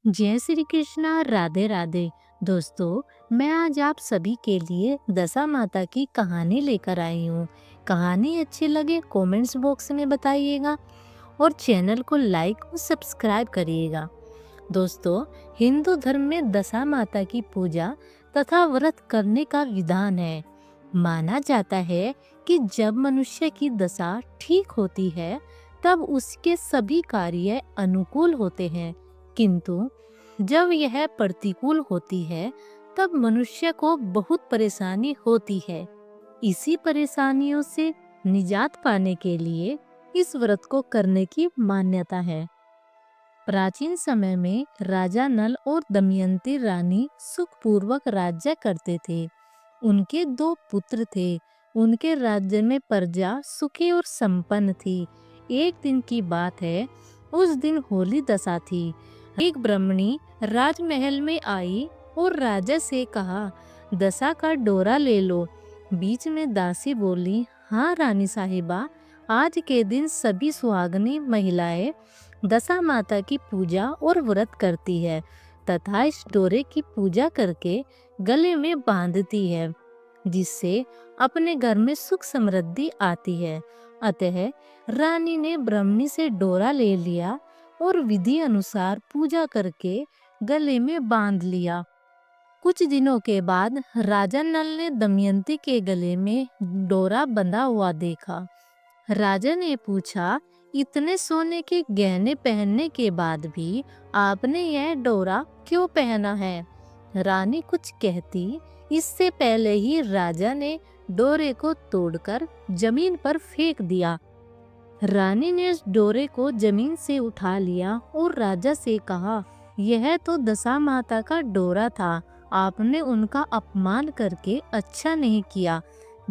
जय श्री कृष्णा, राधे राधे। दोस्तों, मैं आज आप सभी के लिए दशा माता की कहानी लेकर आई हूँ। कहानी अच्छी लगे कमेंट्स बॉक्स में बताइएगा और चैनल को लाइक और सब्सक्राइब करिएगा। दोस्तों, हिंदू धर्म में दशा माता की पूजा तथा व्रत करने का विधान है। माना जाता है कि जब मनुष्य की दशा ठीक होती है तब उसके सभी कार्य अनुकूल होते हैं, किंतु जब यह प्रतिकूल होती है तब मनुष्य को बहुत परेशानी होती है। इसी परेशानियों से निजात पाने के लिए इस व्रत को करने की मान्यता है। प्राचीन समय में राजा नल और दमयंती रानी सुखपूर्वक राज्य करते थे। उनके दो पुत्र थे। उनके राज्य में प्रजा सुखी और संपन्न थी। एक दिन की बात है, उस दिन होली दशा थी। एक ब्राह्मणी राजमहल में आई और राजा से कहा, दशा का डोरा ले लो। बीच में दासी बोली, हाँ रानी साहिबा, आज के दिन सभी सुहागनी महिलाएं दशा माता की पूजा और व्रत करती है तथा इस डोरे की पूजा करके गले में बांधती है, जिससे अपने घर में सुख समृद्धि आती है। अतः रानी ने ब्राह्मणी से डोरा ले लिया और विधि अनुसार पूजा करके गले में बांध लिया। कुछ दिनों के बाद राजा नल ने दमयंती के गले में डोरा बंधा हुआ देखा। राजा ने पूछा, इतने सोने के गहने पहनने के बाद भी आपने यह डोरा क्यों पहना है? रानी कुछ कहती, इससे पहले ही राजा ने डोरे को तोड़कर जमीन पर फेंक दिया। रानी ने उस डोरे को जमीन से उठा लिया और राजा से कहा, यह तो दशा माता का डोरा था। आपने उनका अपमान करके अच्छा नहीं किया।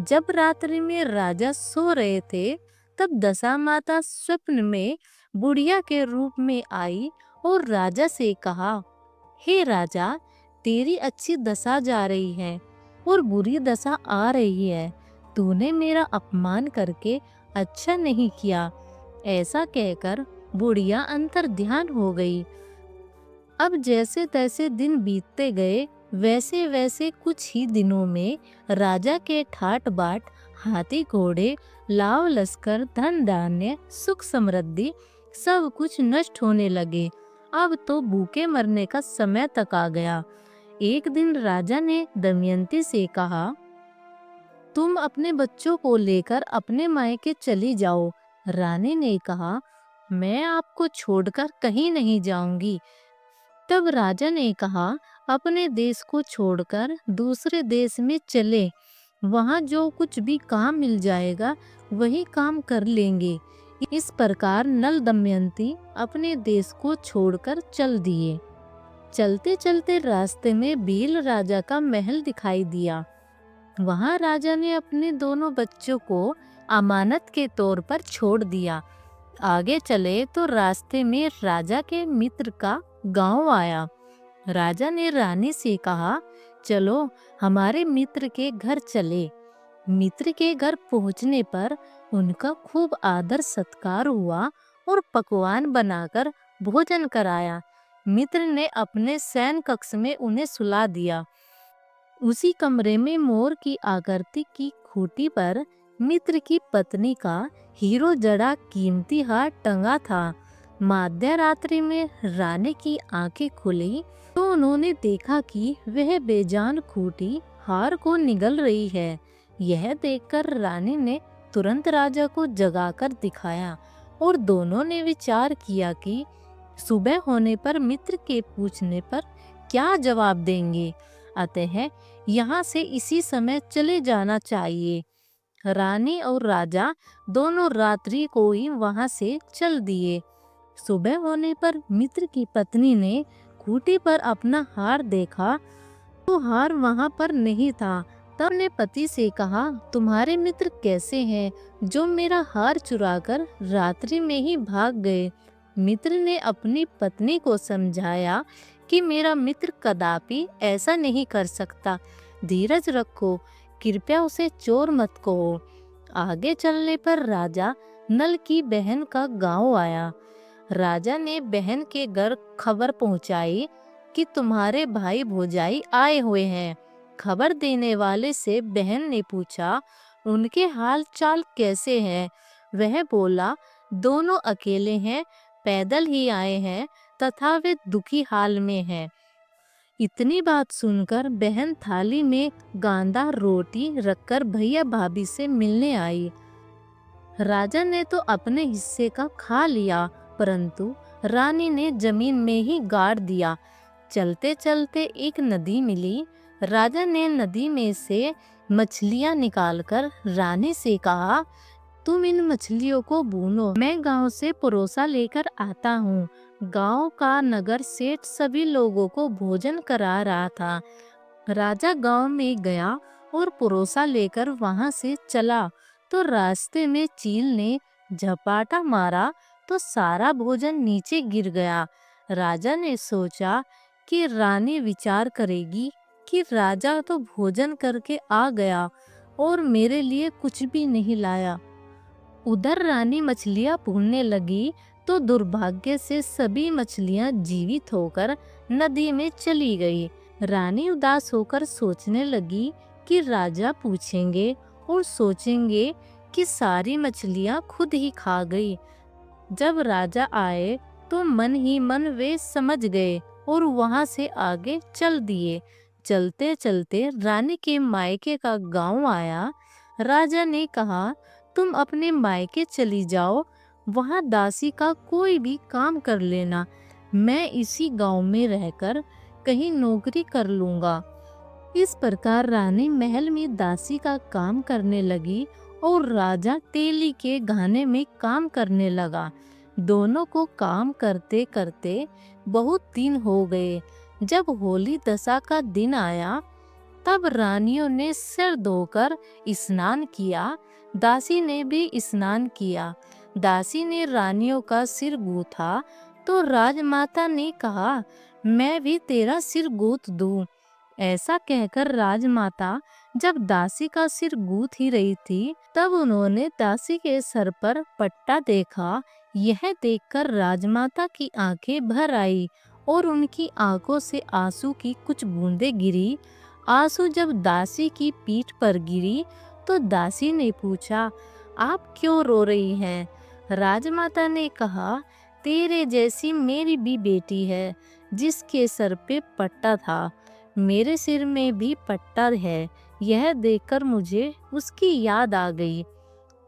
जब रात्रि में राजा सो रहे थे तब दशा माता स्वप्न में बुढ़िया के रूप में आई और राजा से कहा, हे राजा, तेरी अच्छी दशा जा रही है और बुरी दशा आ रही है। तूने मेरा अपमान करके अच्छा नहीं किया। ऐसा कहकर बुढ़िया अंतर ध्यान हो गई। अब जैसे तैसे दिन बीतते गए, वैसे वैसे कुछ ही दिनों में राजा के ठाट बाट, हाथी घोड़े, लाव लश्कर, धन धान्य, सुख समृद्धि सब कुछ नष्ट होने लगे। अब तो भूखे मरने का समय तक आ गया। एक दिन राजा ने दमयंती से कहा, तुम अपने बच्चों को लेकर अपने मायके चली जाओ। रानी ने कहा, मैं आपको छोड़कर कहीं नहीं जाऊंगी। तब राजा ने कहा, अपने देश को छोड़कर दूसरे देश में चले। वहाँ जो कुछ भी काम मिल जाएगा वही काम कर लेंगे। इस प्रकार नल दमयंती अपने देश को छोड़कर चल दिए। चलते चलते रास्ते में भील राजा का महल दिखाई दिया। वहाँ राजा ने अपने दोनों बच्चों को अमानत के तौर पर छोड़ दिया। आगे चले तो रास्ते में राजा के मित्र का गांव आया। राजा ने रानी से कहा, चलो हमारे मित्र के घर चले। मित्र के घर पहुंचने पर उनका खूब आदर सत्कार हुआ और पकवान बनाकर भोजन कराया। मित्र ने अपने शयन कक्ष में उन्हें सुला दिया। उसी कमरे में मोर की आकृति की खूंटी पर मित्र की पत्नी का हीरो जड़ा कीमती हार टंगा था। मध्य रात्रि में रानी की आंखें खुली तो उन्होंने देखा कि वह बेजान खूंटी हार को निगल रही है। यह देखकर रानी ने तुरंत राजा को जगाकर दिखाया और दोनों ने विचार किया कि सुबह होने पर मित्र के पूछने पर क्या जवाब देंगे। अतः यहाँ से इसी समय चले जाना चाहिए। रानी और राजा दोनों रात्रि को ही वहाँ से चल दिए। सुबह होने पर मित्र की पत्नी ने खूंटी पर अपना हार देखा तो हार वहाँ पर नहीं था। तब ने पति से कहा, तुम्हारे मित्र कैसे हैं जो मेरा हार चुराकर रात्रि में ही भाग गए? मित्र ने अपनी पत्नी को समझाया कि मेरा मित्र कदापि ऐसा नहीं कर सकता। धीरज रखो, कृपया उसे चोर मत कहो। आगे चलने पर राजा नल की बहन का गांव आया। राजा ने बहन के घर खबर पहुंचाई कि तुम्हारे भाई भौजाई आए हुए हैं। खबर देने वाले से बहन ने पूछा, उनके हाल चाल कैसे हैं? वह बोला, दोनों अकेले हैं, पैदल ही आए हैं तथा वे दुखी हाल में हैं। इतनी बात सुनकर बहन थाली में गांदा रोटी रखकर भैया भाभी से मिलने आई। राजा ने तो अपने हिस्से का खा लिया, परंतु रानी ने जमीन में ही गाड़ दिया। चलते चलते एक नदी मिली। राजा ने नदी में से मछलियां निकालकर रानी से कहा, तुम इन मछलियों को भूनो, मैं गांव से परोसा लेकर आता हूँ। गांव का नगर सेठ सभी लोगों को भोजन करा रहा था। राजा गांव में गया और परोसा लेकर वहां से चला तो रास्ते में चील ने झपाटा मारा तो सारा भोजन नीचे गिर गया। राजा ने सोचा कि रानी विचार करेगी कि राजा तो भोजन करके आ गया और मेरे लिए कुछ भी नहीं लाया। उधर रानी मछलियां भूनने लगी तो दुर्भाग्य से सभी मछलियां जीवित होकर नदी में चली गई। रानी उदास होकर सोचने लगी कि राजा पूछेंगे और सोचेंगे कि सारी मछलियां खुद ही खा गई। जब राजा आए तो मन ही मन वे समझ गए और वहां से आगे चल दिए। चलते चलते रानी के मायके का गांव आया। राजा ने कहा, तुम अपने मायके चली जाओ, वहां दासी का कोई भी काम कर लेना, मैं इसी गांव में रहकर कहीं नौकरी कर लूंगा। इस प्रकार रानी महल में दासी का काम करने लगी और राजा तेली के घाने में काम करने लगा। दोनों को काम करते करते बहुत दिन हो गए। जब होली दशा का दिन आया तब रानियों ने सिर धोकर स्नान किया। दासी ने भी स्नान किया। दासी ने रानियों का सिर गूथा तो राजमाता ने कहा, मैं भी तेरा सिर गूथ दूं। ऐसा कहकर राजमाता जब दासी का सिर गूथ ही रही थी तब उन्होंने दासी के सर पर पट्टा देखा। यह देखकर राजमाता की आंखें भर आई और उनकी आंखों से आंसू की कुछ बूंदें गिरी। आंसू जब दासी की पीठ पर गिरी तो दासी ने पूछा, आप क्यों रो रही हैं? राजमाता ने कहा, तेरे जैसी मेरी भी बेटी है जिसके सर पे पट्टा था, मेरे सिर में भी पट्टा है। यह देखकर मुझे उसकी याद आ गई।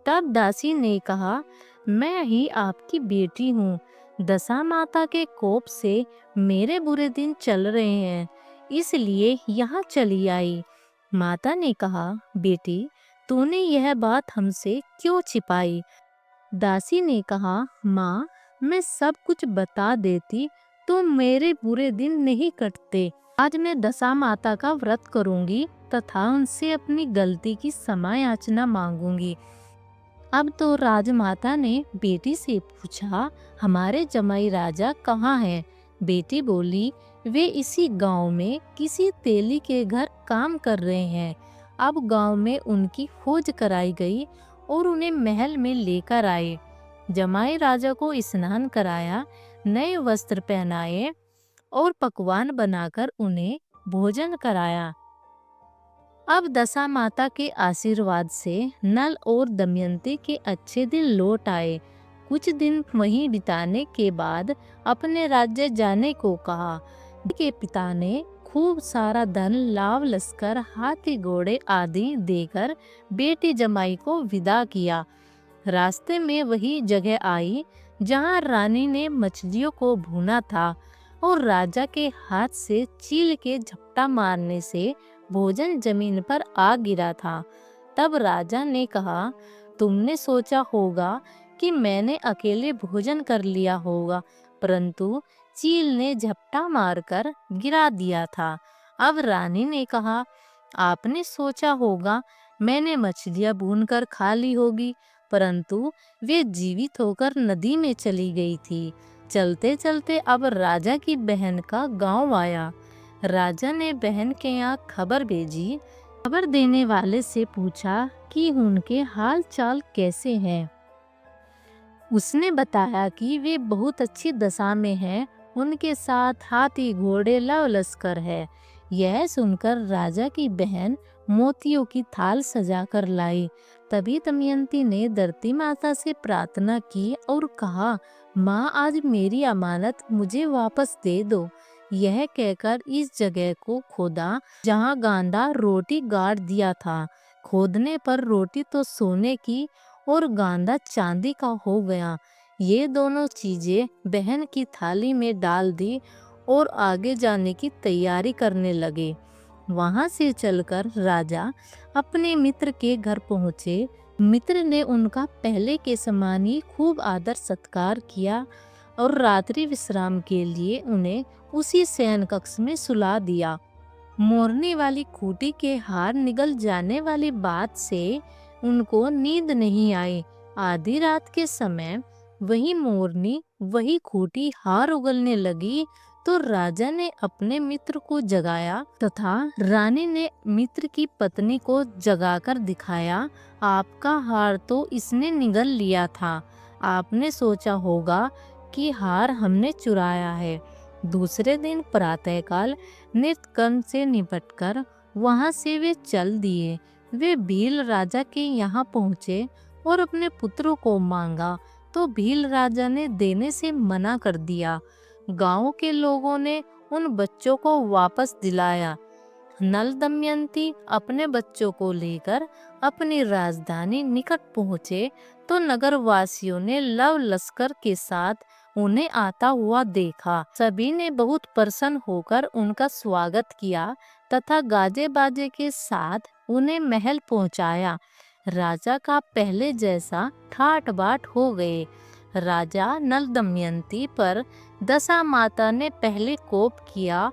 तब दासी ने कहा, मैं ही आपकी बेटी हूँ। दशा माता के कोप से मेरे बुरे दिन चल रहे हैं, इसलिए यहाँ चली आई। माता ने कहा, बेटी तूने यह बात हमसे क्यों छिपाई? दासी ने कहा, माँ मैं सब कुछ बता देती तो मेरे बुरे दिन नहीं कटते। आज मैं दशा माता का व्रत करूंगी तथा उनसे अपनी गलती की क्षमा याचना मांगूंगी। अब तो राजमाता ने बेटी से पूछा, हमारे जमाई राजा कहाँ हैं? बेटी बोली, वे इसी गांव में किसी तेली के घर काम कर रहे हैं। अब गांव में उनकी खोज कराई गई और उन्हें महल में लेकर आए। जमाई राजा को स्नान कराया, नए वस्त्र पहनाए और पकवान बनाकर उन्हें भोजन कराया। अब दशा माता के आशीर्वाद से नल और दमयंती के अच्छे दिन लौट आए। कुछ दिन वहीं बिताने के बाद अपने राज्य जाने को कहा। के पिता ने खूब सारा धन, लाव लश्कर, हाथी घोड़े आदि देकर बेटी जमाई को विदा किया। रास्ते में वही जगह आई जहां रानी ने मछलियों को भूना था और राजा के हाथ से चील के झपटा मारने से भोजन जमीन पर आ गिरा था। तब राजा ने कहा, तुमने सोचा होगा कि मैंने अकेले भोजन कर लिया होगा, परंतु चील ने झपटा मारकर गिरा दिया था। अब रानी ने कहा, आपने सोचा होगा मैंने मछलियां भूनकर खा ली होगी, परंतु वे जीवित होकर नदी में चली गई थी। चलते चलते अब राजा की बहन का गांव आया। राजा ने बहन के यहाँ खबर भेजी। खबर देने वाले से पूछा कि उनके हाल चाल कैसे हैं। उसने बताया कि वे बहुत अच्छी दशा में हैं, उनके साथ हाथी घोड़े लव लश्कर है। यह सुनकर राजा की बहन मोतियों की थाल सजा कर लाई। तभी दमयंती ने धरती माता से प्रार्थना की और कहा, माँ आज मेरी अमानत मुझे वापस दे दो। यह कहकर इस जगह को खोदा जहाँ गांधा रोटी गाड़ दिया था। खोदने पर रोटी तो सोने की और गांधा चांदी का हो गया। ये दोनों चीजें बहन की थाली में डाल दी और आगे जाने की तैयारी करने लगे। वहां से चलकर राजा अपने मित्र के घर पहुंचे। मित्र ने उनका पहले के समान ही खूब आदर सत्कार किया और रात्रि विश्राम के लिए उन्हें उसी शयन कक्ष में सुला दिया। मोरनी वाली खूंटी के हार निगल जाने वाली बात से उनको नींद नहीं आई। आधी रात के समय वही मोरनी वही खूंटी हार उगलने लगी तो राजा ने अपने मित्र को जगाया तथा रानी ने मित्र की पत्नी को जगाकर दिखाया, आपका हार तो इसने निगल लिया था। आपने सोचा होगा कि हार हमने चुराया है। दूसरे दिन प्रातःकाल नित्य कर्म से निपटकर वहां से वे चल दिए। वे भील राजा के यहाँ पहुँचे और अपने पुत्रों को मांगा तो भील राजा ने देने से मना कर दिया। गांव के लोगों ने उन बच्चों को वापस दिलाया। नल दमयंती अपने बच्चों को लेकर अपनी राजधानी निकट पहुँचे तो नगर वासियों ने लव लश्कर के साथ उन्हें आता हुआ देखा। सभी ने बहुत प्रसन्न होकर उनका स्वागत किया तथा गाजे बाजे के साथ उन्हें महल पहुंचाया। राजा का पहले जैसा ठाट बाट हो गए। राजा नल दमयंती पर दशा माता ने पहले कोप किया,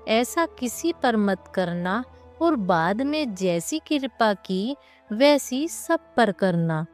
ऐसा किसी पर मत करना और बाद में जैसी कृपा की वैसी सब पर करना।